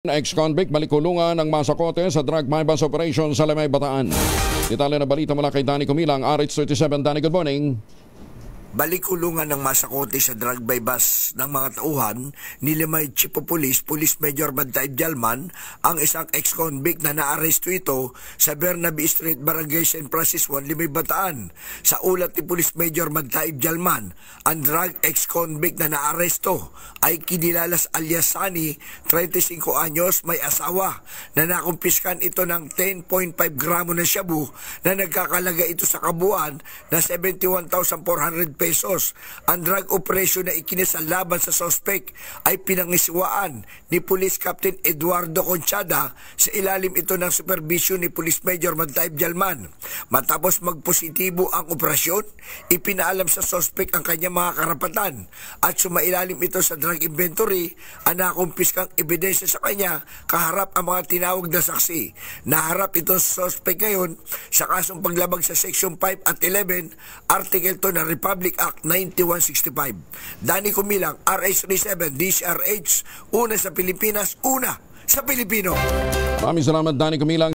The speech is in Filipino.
Ex-convict balikulungan ng masakote sa drug bypass operation sa Limay, Bataan. Detalye na balita mula kay Danny Kumilang, RH37. Danny, good morning. Balikulungan ng masakote sa drug bypass ng mga tauhan ni Limay Chief of Police, Police Major Bantaib Jalman, ang isang ex-convict na naaresto ito sa Bernabe Street, Barangay St. Francis 1, Limay, Bataan. Sa ulat ni Police Major Bantaib Jalman, ang drug ex-convict na naaresto ay kinilalas alias Sani, 35 anyos, may asawa, na nakumpiskan ito ng 10.5 gramo ng shabu na nagkakalaga ito sa kabuuan na 71,400 pesos. Ang drug operation na ikinasalaban sa sospek ay pinangisiwaan ni Police Captain Eduardo Conchada sa ilalim ito ng supervision ni Police Major Bantaib Jalman. Matapos magpositibo ang operasyon, ipinaalam sa sospek ang kanyang mga karapatan at sumailalim ito sa drug inventory ang nakumpiskang ebidensya sa kanya kaharap ang mga tinawag na saksi. Naharap ito sa sospek ngayon sa kasong paglabag sa Section 5 at 11, Article 2 ng Republic Act 9165. Danny Kumilang, RH37, DCRH, una sa Pilipinas, una sa Pilipino. Maraming salamat, Danny Kumilang.